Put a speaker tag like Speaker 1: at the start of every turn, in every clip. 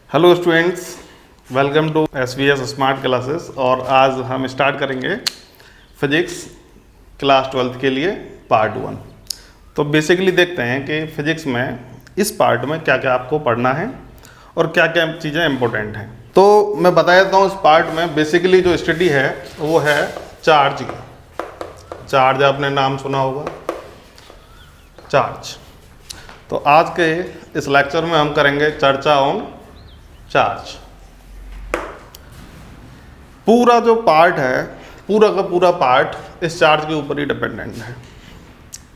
Speaker 1: Hello students, welcome to SVS smart classes. और आज हम स्टार्ट करेंगे फिजिक्स क्लास 12th के लिए पार्ट 1। तो बेसिकली देखते हैं कि फिजिक्स में इस पार्ट में क्या क्या आपको पढ़ना है और क्या क्या चीज़ें इम्पोर्टेंट हैं। तो मैं बता देता हूँ, इस पार्ट में बेसिकली जो स्टडी है वो है चार्ज की। चार्ज आपने नाम सुना होगा, चार्ज। तो आज के इस लेक्चर में हम करेंगे चर्चा ऑन चार्ज। पूरा जो पार्ट है, पूरा का पूरा पार्ट इस चार्ज के ऊपर ही डिपेंडेंट है।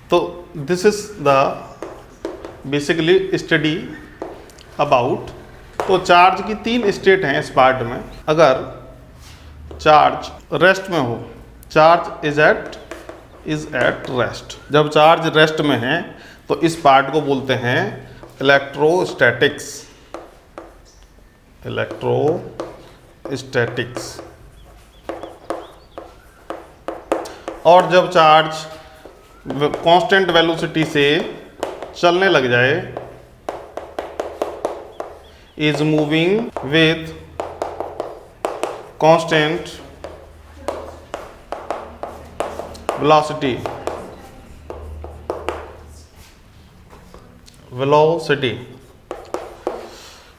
Speaker 1: तो this is the basically study about. तो चार्ज की 3 स्टेट हैं इस पार्ट में। अगर चार्ज रेस्ट में हो, चार्ज इज एट रेस्ट। जब चार्ज रेस्ट में है तो इस पार्ट को बोलते हैं इलेक्ट्रोस्टैटिक्स। इलेक्ट्रोस्टैटिक्स। और जब चार्ज कांस्टेंट वेलोसिटी से चलने लग जाए, is moving with constant velocity,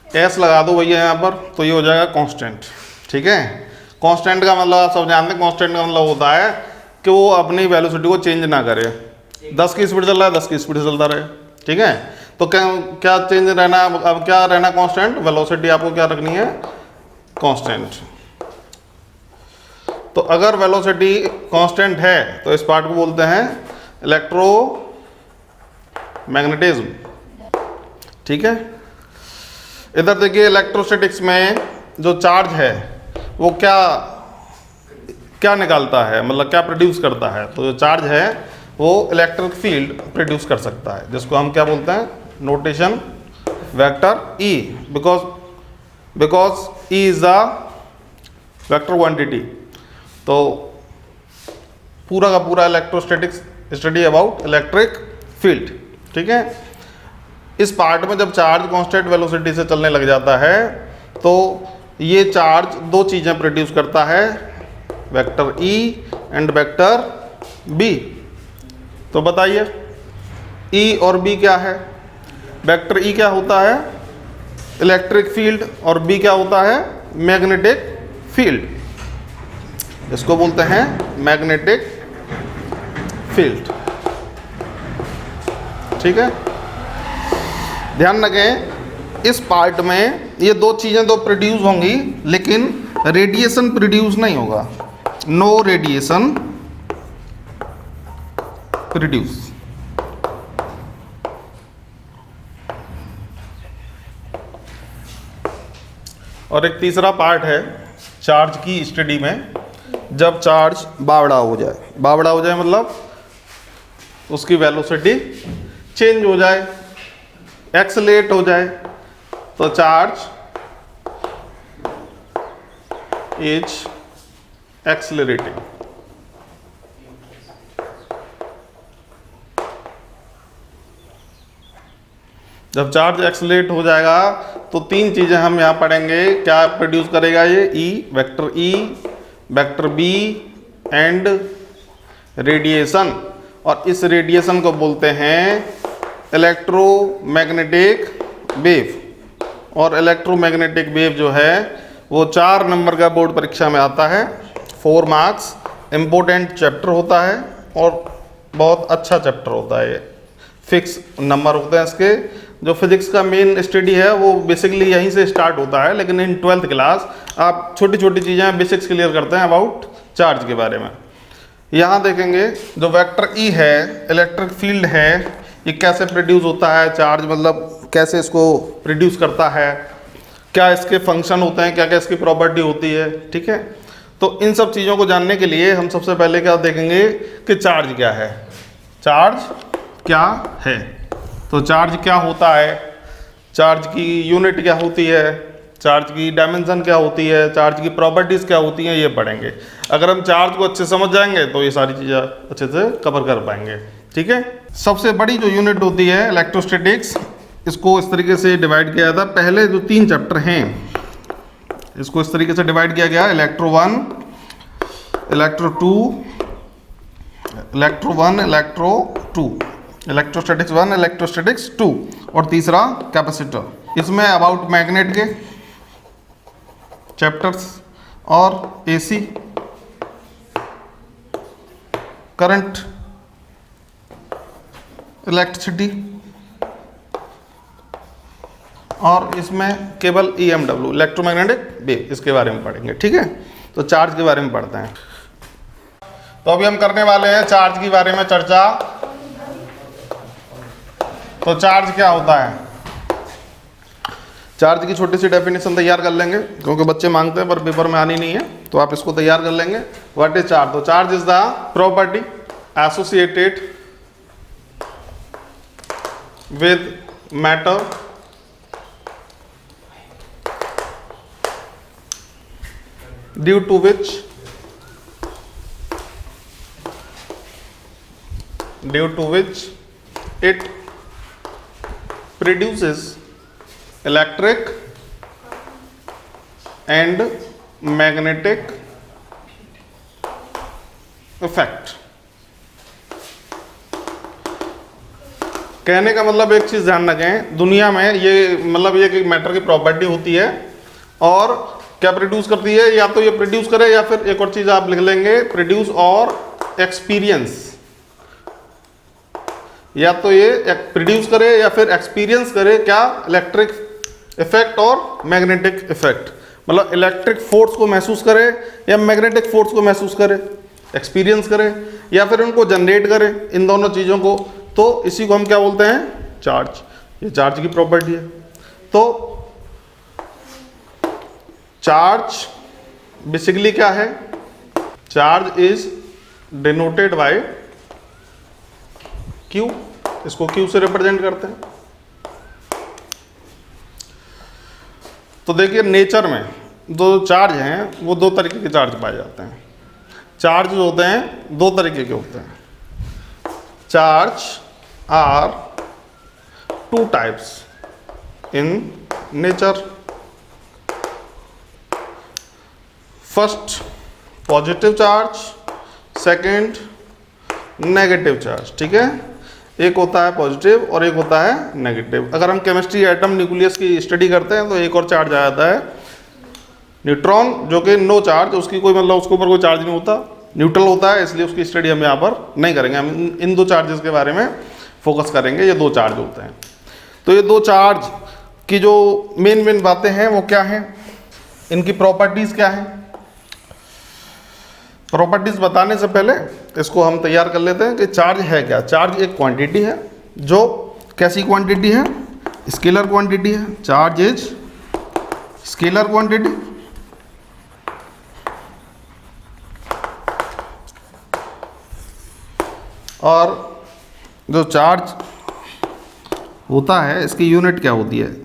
Speaker 1: S लगा दो भैया यहाँ पर, तो ये हो जाएगा कांस्टेंट। ठीक है, कांस्टेंट का मतलब आप सब जानते हैं, कांस्टेंट का मतलब होता है कि वो अपनी वेलोसिटी को चेंज ना करे। 10 की स्पीड चल रहा है, 10 की स्पीड से चलता रहे। ठीक है, तो क्या चेंज रहना, अब क्या रहना कांस्टेंट, वेलोसिटी आपको क्या रखनी है, कांस्टेंट। तो अगर वेलोसिटी कांस्टेंट है तो इस पार्ट को बोलते हैं इलेक्ट्रोमैग्नेटिज्म। ठीक है, इधर देखिए, इलेक्ट्रोस्टैटिक्स में जो चार्ज है वो क्या निकालता है, मतलब क्या प्रोड्यूस करता है। तो जो चार्ज है वो इलेक्ट्रिक फील्ड प्रोड्यूस कर सकता है, जिसको हम क्या बोलते हैं, notation vector E, because E is the vector quantity. तो पूरा का पूरा electrostatics study about electric field. ठीक है, इस पार्ट में जब चार्ज कांस्टेंट वेलोसिटी से चलने लग जाता है तो ये चार्ज 2 चीज़ें प्रोड्यूस करता है, vector E and vector B. तो बताइए ई और बी क्या है। वेक्टर ई क्या होता है, इलेक्ट्रिक फील्ड, और बी क्या होता है, मैग्नेटिक फील्ड। इसको बोलते हैं मैग्नेटिक फील्ड। ठीक है, ध्यान रखें, इस पार्ट में ये 2 चीज़ें तो प्रोड्यूस होंगी, लेकिन रेडिएशन प्रोड्यूस नहीं होगा। No radiation produce. और एक तीसरा पार्ट है चार्ज की स्टडी में, जब चार्ज बावड़ा हो जाए मतलब उसकी वेलोसिटी चेंज हो जाए, एक्सेलेरेट हो जाए, तो चार्ज इज एक्सेलरेटिंग। जब चार्ज एक्सेलरेट हो जाएगा तो 3 चीजें हम यहां पढ़ेंगे। क्या प्रोड्यूस करेगा ये, ई, वेक्टर बी एंड रेडिएशन। और इस रेडिएशन को बोलते हैं इलेक्ट्रोमैग्नेटिक वेव। और इलेक्ट्रोमैग्नेटिक वेव जो है वो 4 नंबर का बोर्ड परीक्षा में आता है, 4 मार्क्स, इम्पोर्टेंट चैप्टर होता है और बहुत अच्छा चैप्टर होता है। फिक्स नंबर होते हैं इसके। जो फिजिक्स का मेन स्टडी है वो बेसिकली यहीं से स्टार्ट होता है, लेकिन इन 12th क्लास आप छोटी छोटी चीज़ें बेसिक्स क्लियर करते हैं अबाउट चार्ज के बारे में। यहाँ देखेंगे, जो वेक्टर ई है, इलेक्ट्रिक फील्ड है, ये कैसे प्रोड्यूस होता है, चार्ज मतलब कैसे इसको प्रोड्यूस करता है, क्या इसके फंक्शन होते हैं, क्या क्या इसकी प्रॉपर्टी होती है। ठीक है, तो इन सब चीज़ों को जानने के लिए हम सबसे पहले क्या देखेंगे कि चार्ज क्या है। चार्ज क्या है, तो चार्ज क्या होता है, चार्ज की यूनिट क्या होती है, चार्ज की डायमेंशन क्या होती है, चार्ज की प्रॉपर्टीज़ क्या होती हैं, ये पढ़ेंगे। अगर हम चार्ज को अच्छे समझ जाएंगे तो ये सारी चीज़ें अच्छे से कवर कर पाएंगे। ठीक है, सबसे बड़ी जो यूनिट होती है इलेक्ट्रोस्टैटिक्स, इसको इस तरीके से डिवाइड किया था। पहले जो 3 चैप्टर हैं इसको इस तरीके से डिवाइड किया गया, electro 1, electro 2, electro 1, electro 2, electrostatics 1, electrostatics 2 और तीसरा कैपेसिटर। इसमें अबाउट मैग्नेट के चैप्टर्स और एसी करंट, इलेक्ट्रिसिटी और इसमें केवल EMW इलेक्ट्रोमैग्नेटिक वेव, इसके बारे में पढ़ेंगे। ठीक है, तो चार्ज के बारे में पढ़ते हैं। तो अभी हम करने वाले हैं चार्ज के बारे में चर्चा। तो चार्ज क्या होता है, चार्ज की छोटी सी डेफिनेशन तैयार कर लेंगे, क्योंकि बच्चे मांगते हैं पर पेपर में आनी नहीं है, तो आप इसको तैयार कर लेंगे। What is charge? तो charge is the property associated with matter due to which it produces electric and magnetic effect। कहने का मतलब एक चीज ध्यान रखें, दुनिया में ये मतलब ये कि मैटर की प्रॉपर्टी होती है और क्या प्रोड्यूस करती है, या तो ये प्रोड्यूस करे या फिर एक और चीज आप लिख लेंगे प्रोड्यूस और एक्सपीरियंस, या तो ये प्रोड्यूस करे या फिर एक्सपीरियंस करे क्या, इलेक्ट्रिक इफेक्ट और मैग्नेटिक इफेक्ट। मतलब इलेक्ट्रिक फोर्स को महसूस करे या मैग्नेटिक फोर्स को महसूस करे, एक्सपीरियंस करे या फिर उनको जनरेट करे, इन दोनों चीजों को, तो इसी को हम क्या बोलते हैं, चार्ज। ये चार्ज की प्रॉपर्टी है। तो चार्ज बेसिकली क्या है, charge is denoted by Q, इसको Q से रिप्रेजेंट करते हैं। तो देखिए नेचर में जो चार्ज हैं वो 2 तरीके के चार्ज पाए जाते हैं। चार्ज जो होते हैं 2 तरीके के होते हैं। Charge are 2 types in nature. First positive charge, second negative charge. ठीक है, एक होता है पॉजिटिव और एक होता है नेगेटिव। अगर हम केमिस्ट्री एटम न्यूक्लियस की स्टडी करते हैं तो एक और चार्ज आ जाता है न्यूट्रॉन, जो कि नो चार्ज, उसकी कोई मतलब उसके ऊपर कोई चार्ज नहीं होता, न्यूट्रल होता है, इसलिए उसकी स्टडी हम यहाँ पर नहीं करेंगे। हम इन 2 चार्जेस के बारे में फोकस करेंगे। ये 2 चार्ज होते हैं। तो ये 2 चार्ज की जो मेन बातें हैं वो क्या हैं, इनकी प्रॉपर्टीज क्या हैं। प्रॉपर्टीज बताने से पहले इसको हम तैयार कर लेते हैं कि चार्ज है क्या। चार्ज एक क्वांटिटी है, जो कैसी क्वांटिटी है, स्केलर क्वांटिटी है। Charge is scalar quantity. और जो चार्ज होता है इसकी यूनिट क्या होती है,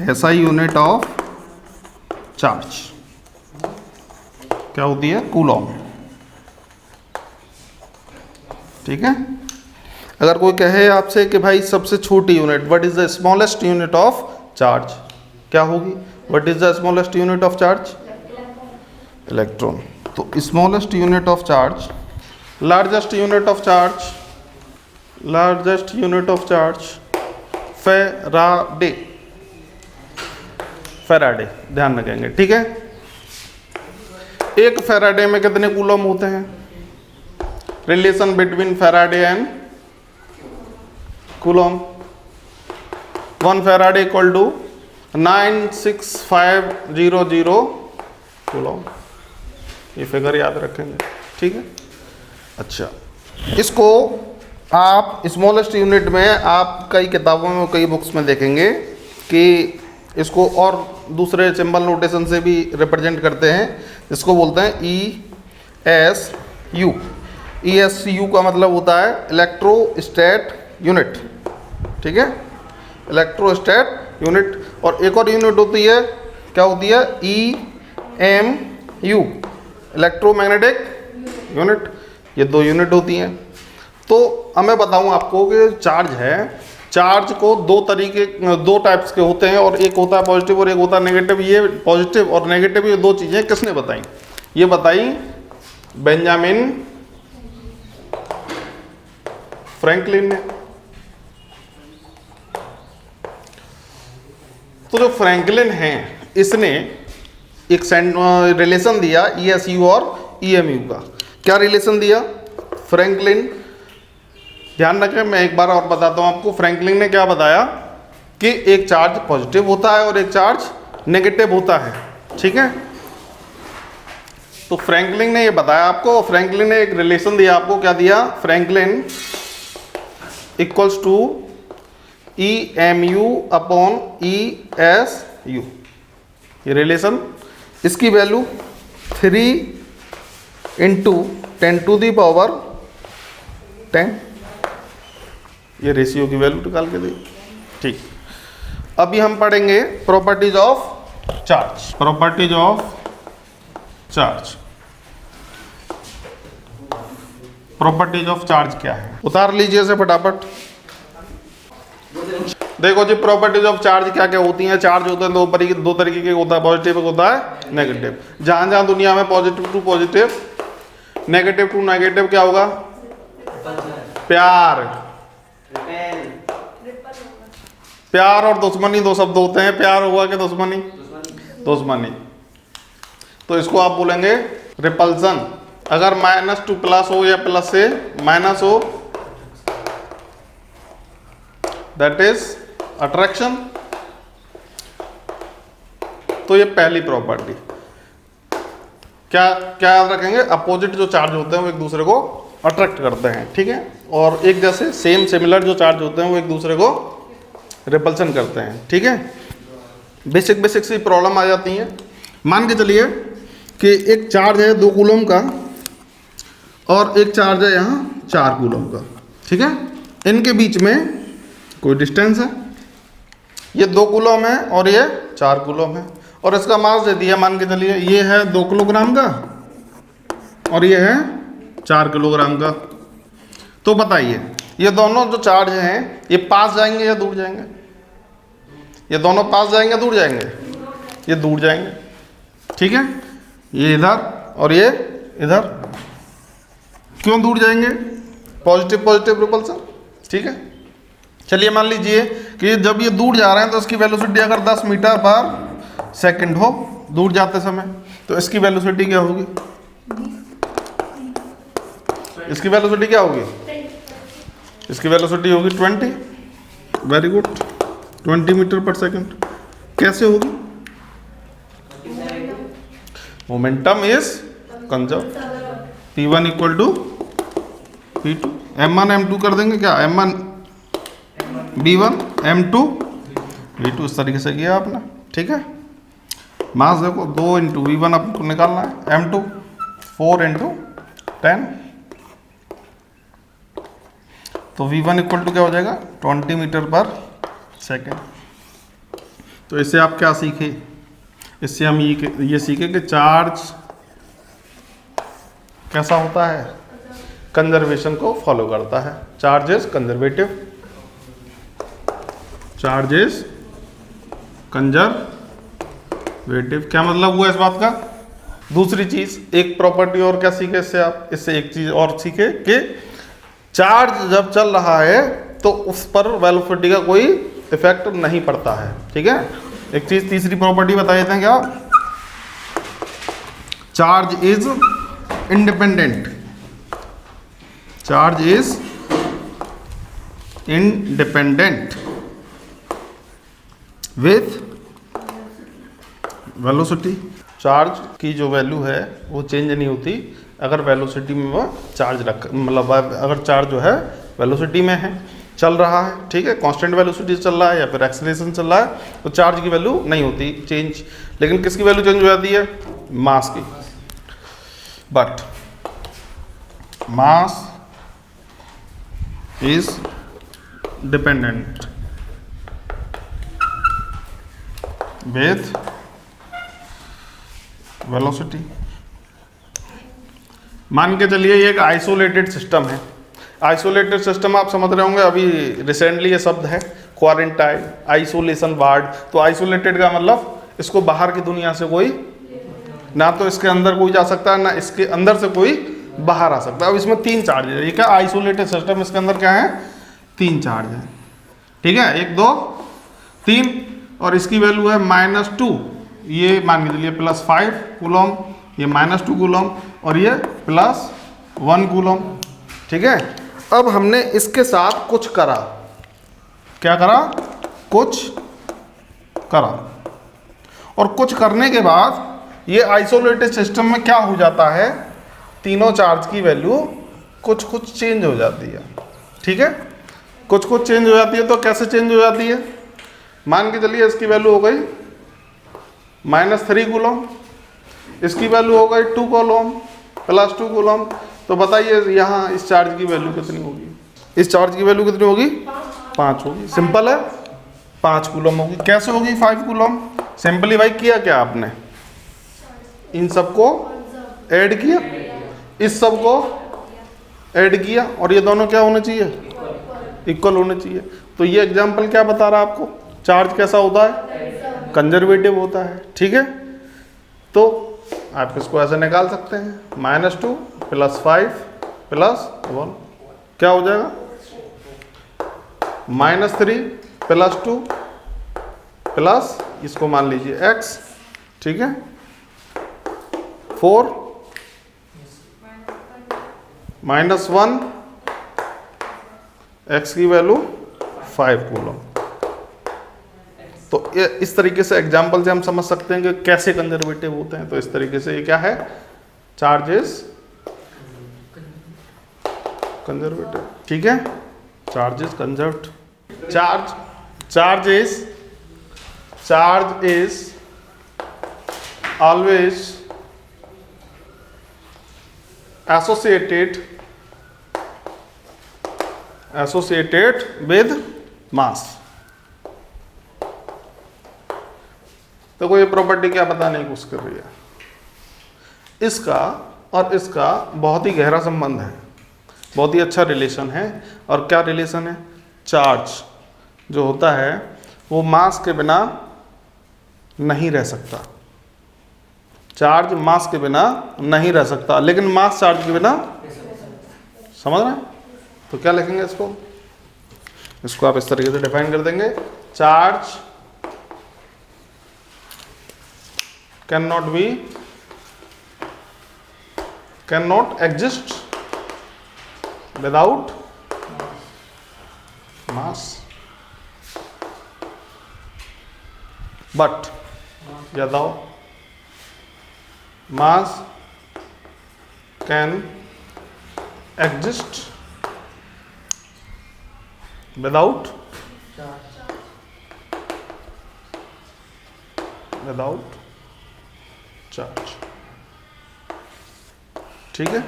Speaker 1: SI यूनिट ऑफ चार्ज क्या होती है, कूलॉम। ठीक है, अगर कोई कहे आपसे कि भाई सबसे छोटी unit, what is the smallest unit of charge, क्या होगी, what is the smallest unit of charge, electron. तो smallest unit of charge, largest unit of charge, largest unit of charge Faraday, Faraday ध्यान रखेंगे। ठीक है, एक फैराडे में कितने कूलम होते हैं, relation between faraday and coulomb, 1 faraday equal to 96500 coulomb. ये फिगर याद रखेंगे। ठीक है, अच्छा, इसको आप स्मॉलेस्ट यूनिट में आप कई किताबों में, कई बुक्स में देखेंगे कि इसको और दूसरे सिंबल नोटेशन से भी रिप्रेजेंट करते हैं। इसको बोलते हैं ESU। ESU का मतलब होता है इलेक्ट्रोस्टैट यूनिट। ठीक है, इलेक्ट्रोस्टैट यूनिट। और एक और यूनिट होती है, क्या होती है, EMU, इलेक्ट्रोमैग्नेटिक यूनिट। ये 2 यूनिट होती हैं। तो अब मैं बताऊं आपको कि चार्ज है, चार्ज को दो टाइप्स के होते हैं, और एक होता है पॉजिटिव और एक होता है नेगेटिव। ये पॉजिटिव और नेगेटिव ये दो चीजें किसने बताई? ये बताई बेंजामिन फ्रैंकलिन ने। तो जो फ्रैंकलिन है इसने एक रिलेशन दिया ESU और EMU का। क्या रिलेशन दिया फ्रैंकलिन? ध्यान रखें, मैं एक बार और बताता हूं आपको। फ्रैंकलिन ने क्या बताया कि एक चार्ज पॉजिटिव होता है और एक चार्ज नेगेटिव होता है, ठीक है। तो फ्रैंकलिन ने ये बताया आपको। फ्रैंकलिन ने एक रिलेशन दिया आपको। क्या दिया? Franklin equals to EMU upon ESU, ये रिलेशन। इसकी वैल्यू 3 × 10⁻10, ये रेशियो की वैल्यू निकाल के दी, ठीक। अभी हम पढ़ेंगे properties of charge. Properties of charge, properties of charge क्या है? उतार लीजिए इसे फटाफट। देखो जी, प्रॉपर्टीज ऑफ चार्ज क्या क्या होती हैं। चार्ज होते हैं दो तरीके के होता है, पॉजिटिव होता है नेगेटिव। जहां जहां दुनिया में positive to positive, negative to negative क्या होगा? प्यार। प्यार और दुश्मनी दो शब्द होते हैं। प्यार हुआ कि दुश्मनी? दुश्मनी। तो इसको आप बोलेंगे रिपल्सन। अगर -2 प्लस हो या प्लस से माइनस हो, दैट इज अट्रैक्शन। तो ये पहली प्रॉपर्टी। क्या क्या याद रखेंगे? अपोजिट जो चार्ज होते हैं वो एक दूसरे को अट्रैक्ट करते हैं, ठीक है। और एक जैसे सिमिलर जो चार्ज होते हैं वो एक दूसरे को रिपल्सन करते हैं, ठीक है। बेसिक सी प्रॉब्लम आ जाती है। मान के चलिए कि एक चार्ज है 2 कूलम का और एक चार्ज है यहाँ 4 कूलम का, ठीक है। इनके बीच में कोई डिस्टेंस है, ये 2 कूलम है और ये 4 कूलम है, और इसका मास दे दिया। मान के चलिए ये है 2 किलोग्राम का और ये है 4 किलोग्राम का। तो बताइए ये दोनों जो चार्ज हैं ये पास जाएंगे या दूर जाएंगे? ये दोनों पास जाएंगे, दूर जाएंगे? ये दूर जाएंगे, ठीक है। ये इधर और ये इधर। क्यों दूर जाएंगे? पॉजिटिव रिपल्सन, ठीक है। चलिए मान लीजिए कि जब ये दूर जा रहे हैं तो इसकी वेलोसिटी अगर 10 मीटर पर सेकंड हो दूर जाते समय, तो इसकी वेलोसिटी क्या होगी? इसकी वेलोसिटी क्या होगी? इसकी वेलोसिटी होगी 20। वेरी गुड, 20 मीटर पर सेकंड। कैसे होगी? Momentum is conserve. P1 equal to P2। M1 M2 कर देंगे क्या? M1 B1 M2 V2, इस तरीके से किया आपने, ठीक है। मास देखो 2 × V1 आपको निकालना है, M2 4 × 10, तो V1 इक्वल टू क्या हो जाएगा? 20 मीटर पर सेकेंड। तो इससे आप क्या सीखे? इससे हम ये सीखे कि चार्ज कैसा होता है? कंजर्वेशन को फॉलो करता है। Charge is conservative. Charge is conservative. क्या मतलब हुआ इस बात का? दूसरी चीज, एक प्रॉपर्टी और क्या सीखे इससे आप? इससे एक चीज और सीखे कि चार्ज जब चल रहा है तो उस पर वेलोसिटी का कोई इफेक्ट नहीं पड़ता है, ठीक है। एक चीज तीसरी प्रॉपर्टी बता देते हैं क्या? Charge is independent. Charge is independent with velocity. Charge की जो वैल्यू है वो चेंज नहीं होती अगर वेलोसिटी में वो चार्ज मतलब अगर चार्ज जो है वेलोसिटी में है, चल रहा है, ठीक है, कांस्टेंट वेलोसिटी चल रहा है या फिर एक्सेलरेशन चल रहा है, तो चार्ज की वैल्यू नहीं होती चेंज। लेकिन किसकी वैल्यू चेंज हो जाती है? मास की। But mass is dependent with velocity. मान के चलिए ये एक आइसोलेटेड सिस्टम है। आइसोलेटेड सिस्टम आप समझ रहे होंगे, अभी रिसेंटली ये शब्द है क्वारंटाइन, आइसोलेशन वार्ड। तो आइसोलेटेड का मतलब इसको बाहर की दुनिया से कोई, ना तो इसके अंदर कोई जा सकता है, ना इसके अंदर से कोई बाहर आ सकता है। अब इसमें 3 चार्ज है, ये क्या आइसोलेटेड सिस्टम, इसके अंदर क्या है 3 चार्ज है, ठीक है, 1 2 3, और इसकी वैल्यू है -2, ये मान के चलिए +5 कूलम, ये -2 कूलम, और ये +1 कूलम, ठीक है। अब हमने इसके साथ कुछ करा, क्या करा, कुछ करा, और कुछ करने के बाद ये आइसोलेटेड सिस्टम में क्या हो जाता है, तीनों चार्ज की वैल्यू कुछ कुछ चेंज हो जाती है, ठीक है, कुछ कुछ चेंज हो जाती है। तो कैसे चेंज हो जाती है, मान के चलिए इसकी वैल्यू हो गई -3 कूलम, इसकी वैल्यू हो गई 2 कूलम, +2 कूलम। तो बताइए यहाँ इस चार्ज की वैल्यू कितनी होगी, इस चार्ज की वैल्यू कितनी होगी, 5 होगी। सिंपल है, 5 कूलम होगी। कैसे होगी 5 कूलम, सिंपली भाई किया क्या आपने, इन सबको ऐड किया, इस सब को ऐड किया, और ये दोनों क्या होने चाहिए, इक्वल होने चाहिए। तो ये एग्जाम्पल क्या बता रहा है आपको, चार्ज कैसा होता है, कंजर्वेटिव होता है, ठीक है। तो आप इसको ऐसे निकाल सकते हैं, -2 + 5 + 1 क्या हो जाएगा, -3 + 2 प्लस इसको मान लीजिए x, ठीक है, 4 -1, x की वैल्यू 5 कूलम। तो ये इस तरीके से एग्जाम्पल से हम समझ सकते हैं कि कैसे कंजर्वेटिव होते हैं। तो इस तरीके से ये क्या है, चार्जेस कंजर्वेटिव, ठीक है, charges conserve, charge is always associated with mass। तो कोई प्रॉपर्टी क्या बताने की कोशिश कर रही है, इसका और इसका बहुत ही गहरा संबंध है, बहुत ही अच्छा रिलेशन है। और क्या रिलेशन है, चार्ज जो होता है वो मास के बिना नहीं रह सकता, चार्ज मास के बिना नहीं रह सकता, लेकिन मास चार्ज के बिना, समझ रहे हैं। तो क्या लिखेंगे इसको आप इस तरीके से डिफाइन कर देंगे, charge can not exist without mass, but Yadav mass can exist without charge, ठीक है।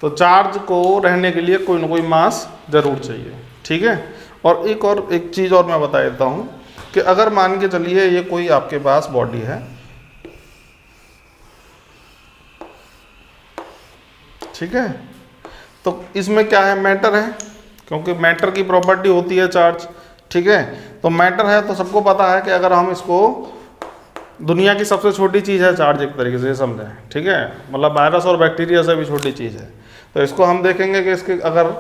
Speaker 1: तो चार्ज को रहने के लिए कोई ना कोई मास जरूर चाहिए, ठीक है। और एक चीज़ और मैं बता देता हूँ कि अगर मान के चलिए ये कोई आपके पास बॉडी है, ठीक है, तो इसमें क्या है, मैटर है, क्योंकि मैटर की प्रॉपर्टी होती है चार्ज, ठीक है। तो मैटर है तो सबको पता है कि अगर हम इसको, दुनिया की सबसे छोटी चीज़ है चार्ज, एक तरीके से समझें, ठीक है, मतलब वायरस और बैक्टीरिया से भी छोटी चीज़ है। तो इसको हम देखेंगे कि इसके अगर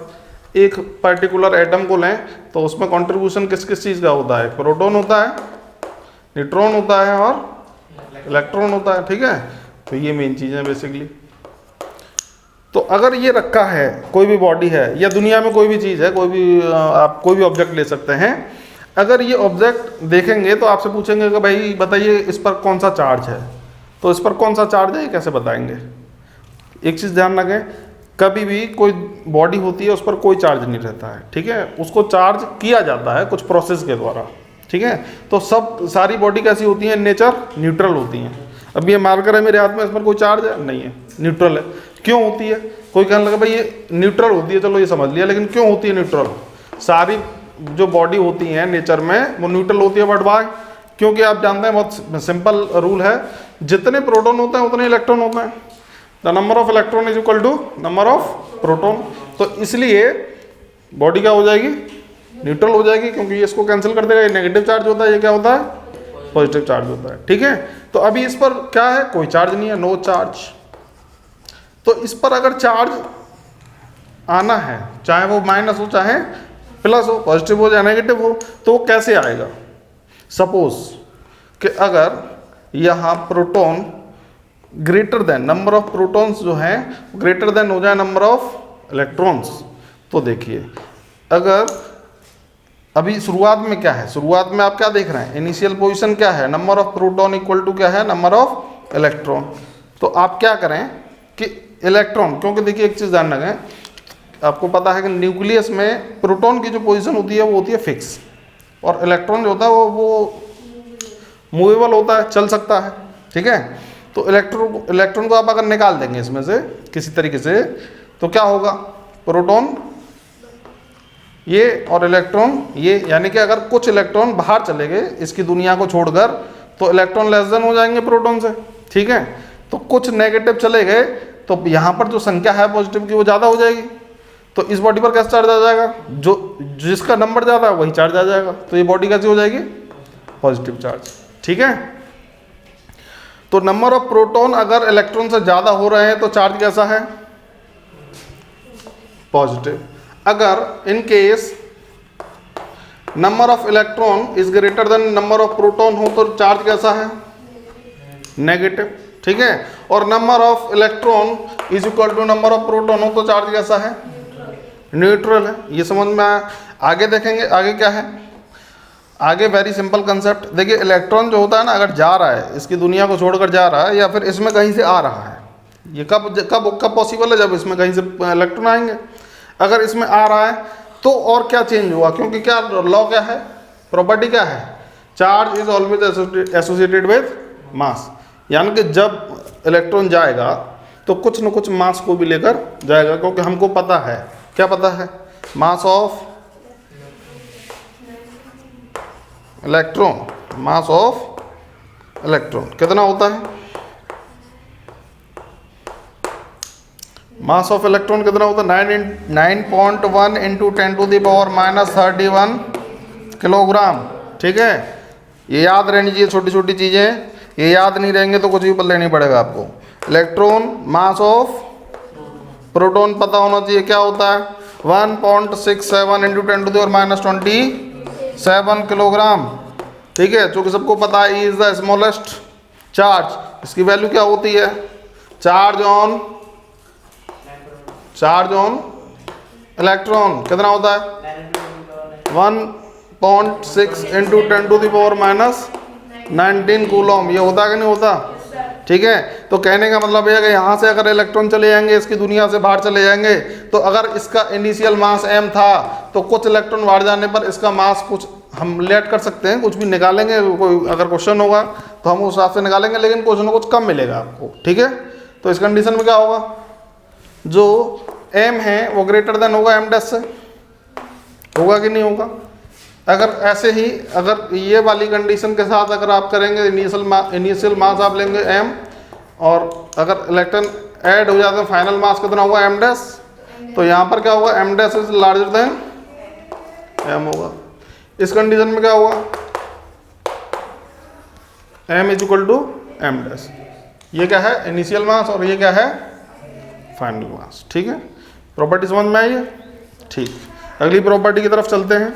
Speaker 1: एक पर्टिकुलर एटम को लें तो उसमें कंट्रीब्यूशन किस किस चीज़ का होता है, प्रोटॉन होता है, न्यूट्रॉन होता है और इलेक्ट्रॉन होता है, ठीक है। तो ये मेन चीज़ है बेसिकली। तो अगर ये रखा है, कोई भी बॉडी है या दुनिया में कोई भी चीज़ है, आप कोई भी ऑब्जेक्ट ले सकते हैं, अगर ये ऑब्जेक्ट देखेंगे तो आपसे पूछेंगे कि भाई बताइए इस पर कौन सा चार्ज है, तो इस पर कौन सा चार्ज है ये कैसे बताएंगे। एक चीज़ ध्यान रखें, कभी भी कोई बॉडी होती है उस पर कोई चार्ज नहीं रहता है, ठीक है, उसको चार्ज किया जाता है कुछ प्रोसेस के द्वारा, ठीक है। तो सारी बॉडी कैसी होती है, नेचर न्यूट्रल होती हैं। अब ये मार्कर है मेरे हाथ में, इस पर कोई चार्ज है नहीं है, न्यूट्रल है। क्यों होती है, कोई कहने लगा भाई ये न्यूट्रल होती है, चलो ये समझ लिया, लेकिन क्यों होती है न्यूट्रल, सारी जो बॉडी होती हैं नेचर में वो न्यूट्रल होती है, बट वाई, क्योंकि आप जानते हैं बहुत सिंपल रूल है, जितने प्रोटॉन होते हैं उतने इलेक्ट्रॉन होते हैं, the number of electron is equal to number of proton. तो इसलिए बॉडी क्या हो जाएगी, न्यूट्रल हो जाएगी, क्योंकि ये इसको कैंसिल कर देगा। ये नेगेटिव चार्ज होता है, ये क्या होता है, पॉजिटिव चार्ज होता है। ठीक है, तो अभी इस पर क्या है, कोई चार्ज नहीं है, नो चार्ज। तो इस पर अगर चार्ज आना है, चाहे वो माइनस हो चाहे प्लस हो, पॉजिटिव हो या नेगेटिव हो, तो वो कैसे आएगा। सपोज कि अगर यहाँ proton greater than, number of protons जो हैं ग्रेटर देन हो जाए नंबर ऑफ इलेक्ट्रॉन्स, तो देखिए अगर अभी शुरुआत में क्या है, शुरुआत में आप क्या देख रहे हैं, इनिशियल पोजीशन क्या है, number of proton equal to क्या है, नंबर ऑफ इलेक्ट्रॉन। तो आप क्या करें कि इलेक्ट्रॉन, क्योंकि देखिए एक चीज़ ध्यान रखें, आपको पता है कि न्यूक्लियस में प्रोटॉन की जो पोजीशन होती है वो होती है फिक्स, और इलेक्ट्रॉन जो होता है वो मूवेबल होता है, चल सकता है। ठीक है, तो इलेक्ट्रॉन को आप अगर निकाल देंगे इसमें से किसी तरीके से, तो क्या होगा, प्रोटॉन ये और इलेक्ट्रॉन ये, यानी कि अगर कुछ इलेक्ट्रॉन बाहर चले गए इसकी दुनिया को छोड़कर, तो इलेक्ट्रॉन लेस देन हो जाएंगे प्रोटॉन से। ठीक है, तो कुछ नेगेटिव चले गए तो यहाँ पर जो संख्या है पॉजिटिव की वो ज़्यादा हो जाएगी, तो इस बॉडी पर कैसे चार्ज आ जाएगा, जो जिसका नंबर ज़्यादा है वही चार्ज आ जाएगा, तो ये बॉडी कैसी हो जाएगी, पॉजिटिव चार्ज। ठीक है, तो नंबर ऑफ प्रोटॉन अगर इलेक्ट्रॉन से ज़्यादा हो रहे हैं तो चार्ज कैसा है, पॉजिटिव। अगर in case number of electron is greater than number of proton हो तो चार्ज कैसा है, नेगेटिव। ठीक है, और number of electron is equal to number of proton हो तो चार्ज कैसा है, न्यूट्रल है। ये समझ में आगे देखेंगे आगे क्या है, आगे वेरी सिंपल कंसेप्ट। देखिए इलेक्ट्रॉन जो होता है ना, अगर जा रहा है इसकी दुनिया को छोड़कर जा रहा है, या फिर इसमें कहीं से आ रहा है, ये कब कब कब पॉसिबल है, जब इसमें कहीं से इलेक्ट्रॉन आएंगे। अगर इसमें आ रहा है तो और क्या चेंज हुआ, क्योंकि क्या लॉ क्या है, प्रॉपर्टी क्या है, charge is always associated with mass, यानी कि जब इलेक्ट्रॉन जाएगा तो कुछ न कुछ मास को भी लेकर जाएगा, क्योंकि हमको पता है, क्या पता है, mass of electron, mass of electron कितना होता है, मास ऑफ इलेक्ट्रॉन कितना होता है, 9.1 इंटू 10⁻³ किलोग्राम। ठीक है, ये याद रहनी चाहिए, छोटी छोटी चीज़ें ये याद नहीं रहेंगे तो कुछ भी बदलना नहीं पड़ेगा आपको। इलेक्ट्रॉन मास ऑफ प्रोटॉन पता होना चाहिए क्या होता है, 1.67 इंटू 10⁻27 किलोग्राम। ठीक है, जो कि सबको पता है, इज द स्मॉलेस्ट चार्ज, इसकी वैल्यू क्या होती है, चार्ज ऑन इलेक्ट्रॉन कितना होता है, 1.6 इंटू 10⁻19 कूलम। ये होता है कि नहीं होता। ठीक है, तो कहने का मतलब है कि यहाँ से अगर इलेक्ट्रॉन चले जाएंगे, इसकी दुनिया से बाहर चले जाएंगे, तो अगर इसका इनिशियल मास m था तो कुछ इलेक्ट्रॉन बाहर जाने पर इसका मास कुछ हम लेट कर सकते हैं, कुछ भी निकालेंगे, कोई अगर क्वेश्चन होगा तो हम उस हिसाब से निकालेंगे, लेकिन कुछ ना कुछ कम मिलेगा आपको। ठीक है, तो इस कंडीशन में क्या होगा, जो m है वो ग्रेटर देन होगा m' से, होगा कि नहीं होगा। अगर ऐसे ही अगर ये वाली कंडीशन के साथ अगर आप करेंगे, इनिशियल मास आप लेंगे m, और अगर इलेक्ट्रॉन ऐड हो जाते हैं, फाइनल मास कितना होगा m', तो यहाँ पर क्या होगा, m' is larger than m होगा। इस कंडीशन में क्या होगा, m is equal to m'। ये क्या है, इनिशियल मास, और ये क्या है, फाइनल मास। ठीक है, प्रॉपर्टी समझ में आई है। ठीक, अगली प्रॉपर्टी की तरफ चलते हैं।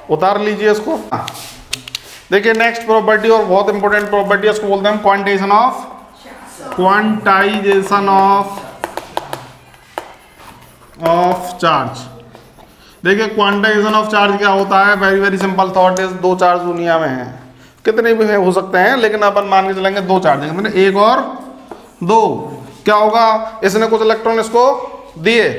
Speaker 1: उतार लीजिए इसको। देखिए नेक्स्ट प्रॉपर्टी, और बहुत इंपॉर्टेंट प्रॉपर्टी है, इसको बोलते हैं क्वांटाइजेशन ऑफ चार्ज। देखिए क्वांटाइजेशन ऑफ चार्ज क्या होता है, very very simple thought is, दो चार्ज दुनिया में हैं, कितने भी हो सकते हैं, लेकिन अपन मान के चलेंगे दो चार्ज हैं, मतलब 1 और 2। क्या होगा, इसने कुछ इलेक्ट्रॉन इसको दिए,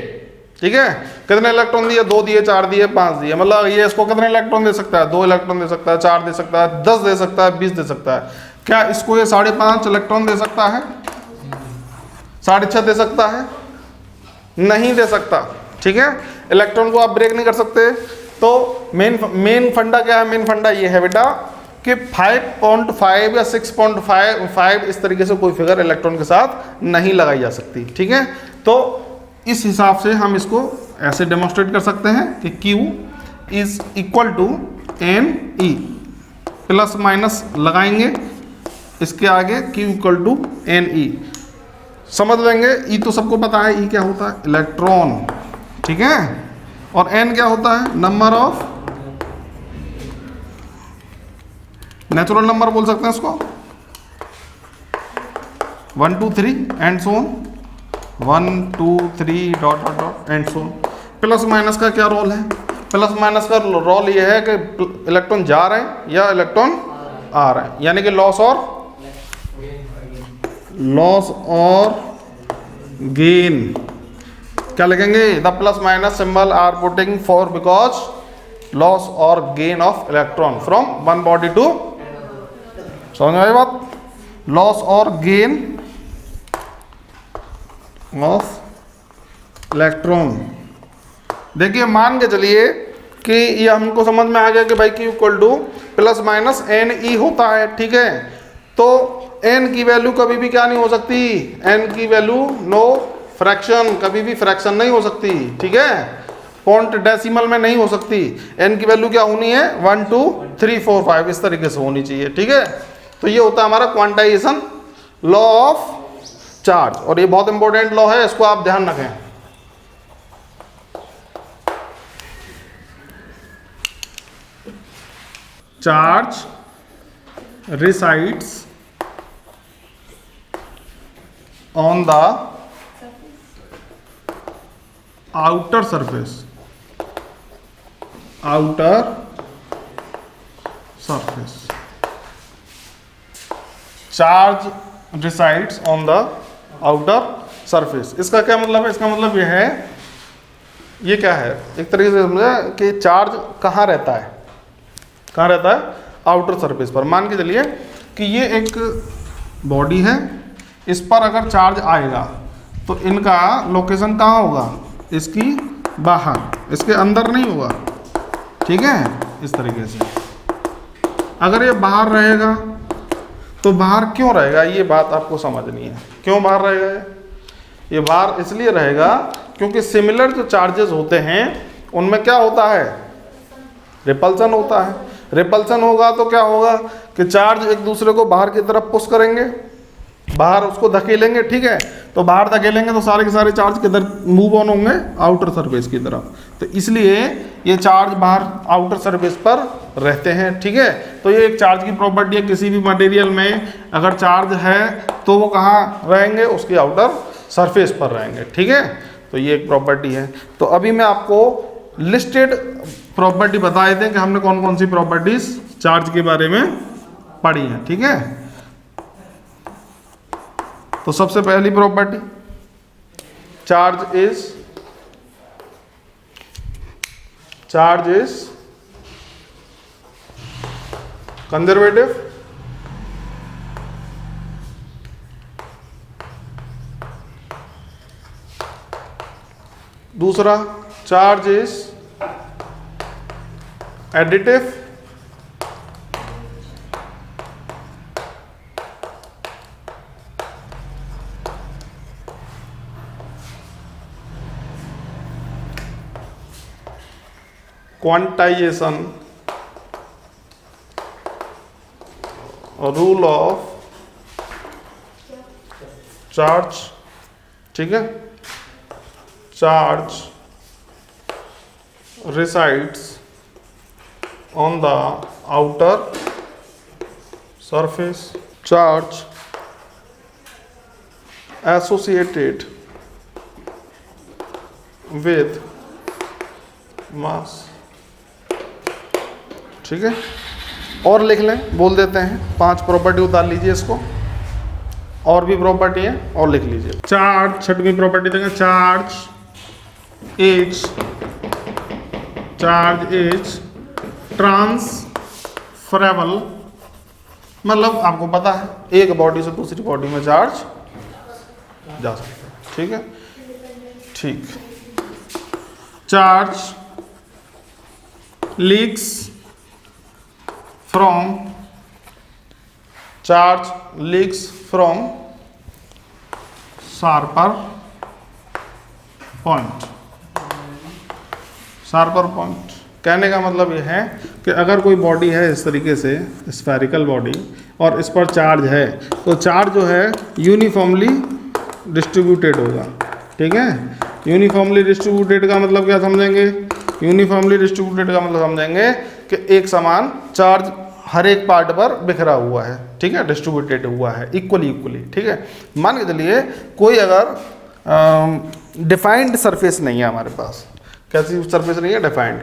Speaker 1: ठीक है, कितने इलेक्ट्रॉन दिए, 2 दिए, 4 दिए, 5 दिए, मतलब ये इसको कितने इलेक्ट्रॉन दे सकता है, 2 इलेक्ट्रॉन दे सकता है, 4 दे सकता है, 10 दे सकता है, 20 दे सकता है। क्या इसको ये 5.5 इलेक्ट्रॉन दे सकता है, 6.5 दे सकता है, नहीं दे सकता। ठीक है, इलेक्ट्रॉन को आप ब्रेक नहीं कर सकते। तो मेन फंडा क्या है, मेन फंडा ये है बेटा कि 5.5 या 6.5 इस तरीके से कोई फिगर इलेक्ट्रॉन के साथ नहीं लगाई जा सकती, ठीक है। तो इस हिसाब से हम इसको ऐसे डेमोन्स्ट्रेट कर सकते हैं कि Q is equal to NE, plus minus लगाएंगे इसके आगे, Q इक्वल टू NE समझ लेंगे। E तो सबको पता है, E क्या होता है, इलेक्ट्रॉन, ठीक है। और N क्या होता है, नंबर ऑफ, नेचुरल नंबर बोल सकते हैं उसको, 1 2 3 and so on, 1 2 3 dot dot dot and so on. Plus minus का क्या रोल है, प्लस माइनस का रोल ये है कि इलेक्ट्रॉन जा रहे हैं या इलेक्ट्रॉन आ रहे हैं, यानी कि लॉस और गेन। क्या लिखेंगे, the plus minus symbol are putting for because loss और gain of electron from one body to, समझ में आई बात, लॉस और गेन ऑफ इलेक्ट्रॉन। देखिए मान के चलिए कि ये हमको समझ में आ गया कि भाई Q equal two plus minus NE होता है, ठीक है। तो N की वैल्यू कभी भी क्या नहीं हो सकती, N की वैल्यू नो फ्रैक्शन, कभी भी फ्रैक्शन नहीं हो सकती, ठीक है। पॉइंट डेसिमल में नहीं हो सकती। N की वैल्यू क्या होनी है, 1 2 3 4 5 इस तरीके से होनी चाहिए, ठीक है। तो ये होता है हमारा क्वांटाइजेशन लॉ ऑफ चार्ज, और ये बहुत इंपॉर्टेंट लॉ है, इसको आप ध्यान रखें। Charge resides on the outer surface, charge resides on the outer surface। इसका क्या मतलब है, इसका मतलब यह है, ये क्या है, एक तरीके से समझे कि चार्ज कहाँ रहता है, कहाँ रहता है, आउटर सरफेस पर। मान के चलिए कि ये एक बॉडी है, इस पर अगर चार्ज आएगा तो इनका लोकेशन कहाँ होगा, इसकी बाहर, इसके अंदर नहीं होगा, ठीक है, इस तरीके से। अगर ये बाहर रहेगा तो बाहर क्यों रहेगा, ये बात आपको समझनी है, क्यों बाहर रहेगा ये बाहर इसलिए रहेगा क्योंकि सिमिलर जो चार्जेस होते हैं उनमें क्या होता है, रिपल्सन होता है। रिपल्सन होगा तो क्या होगा कि चार्ज एक दूसरे को बाहर की तरफ पुश करेंगे, बाहर उसको धकेलेंगे, ठीक है। तो बाहर धकेलेंगे तो सारे के सारे चार्ज किधर मूव ऑन होंगे, आउटर सरफेस की तरफ। तो इसलिए ये चार्ज बाहर आउटर सरफेस पर रहते हैं, ठीक है। तो ये एक चार्ज की प्रॉपर्टी है, किसी भी मटेरियल में अगर चार्ज है तो वो कहाँ रहेंगे, उसके आउटर सरफेस पर रहेंगे, ठीक है। तो ये एक प्रॉपर्टी है। तो अभी मैं आपको लिस्टेड प्रॉपर्टी बताए थे कि हमने कौन कौन सी प्रॉपर्टीज चार्ज के बारे में पढ़ी हैं, ठीक है। तो सबसे पहली प्रॉपर्टी, चार्ज इज कंजर्वेटिव, दूसरा charge is additive, quantization rule of charge, ठीक है। Charge resides on the outer surface, charge associated with mass, ठीक है। और लिख लें, बोल देते हैं, 5 प्रॉपर्टी उतार लीजिए इसको, और भी प्रॉपर्टी है और लिख लीजिए। चार्ज, छठवीं प्रॉपर्टी देंगे, चार्ज इज ट्रांसफरेबल, मतलब आपको पता है एक बॉडी से दूसरी बॉडी में चार्ज जा सकता है, ठीक है, ठीक। Charge leaks from charge leaks from sharper point. Sharper point कहने का मतलब यह है कि अगर कोई बॉडी है इस तरीके से स्फेरिकल बॉडी और इस पर चार्ज है, तो चार्ज जो है यूनिफॉर्मली डिस्ट्रीब्यूटेड होगा। ठीक है, यूनिफॉर्मली डिस्ट्रीब्यूटेड का मतलब क्या समझेंगे? यूनिफॉर्मली डिस्ट्रीब्यूटेड का मतलब समझेंगे कि एक समान चार्ज हर एक पार्ट पर बिखरा हुआ है। ठीक है, डिस्ट्रीब्यूटेड हुआ है इक्वली। ठीक है, मान के चलिए कोई अगर डिफाइंड सरफेस नहीं है हमारे पास, कैसी सरफेस नहीं है? डिफाइंड।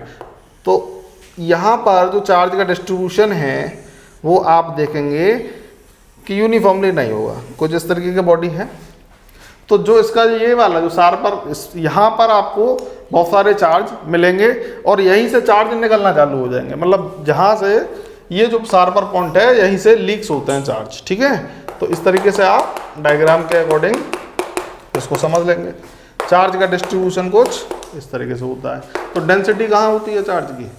Speaker 1: तो यहाँ पर जो चार्ज का डिस्ट्रीब्यूशन है वो आप देखेंगे कि यूनिफॉर्मली नहीं होगा। कुछ इस तरीके की बॉडी है, तो जो इसका ये वाला जो शार्पर, यहाँ पर आपको बहुत सारे चार्ज मिलेंगे और यहीं से चार्ज निकलना चालू हो जाएंगे। मतलब जहाँ से ये जो शार्पर पॉइंट है यहीं से लीक्स होते हैं चार्ज। ठीक है, तो इस तरीके से आप डायग्राम के अकॉर्डिंग इसको समझ लेंगे। चार्ज का डिस्ट्रीब्यूशन कुछ इस तरीके से होता है। तो डेंसिटी कहाँ होती है चार्ज की?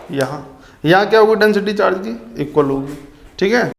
Speaker 1: यहाँ क्या होगी डेंसिटी चार्ज की? इक्वल होगी। ठीक है।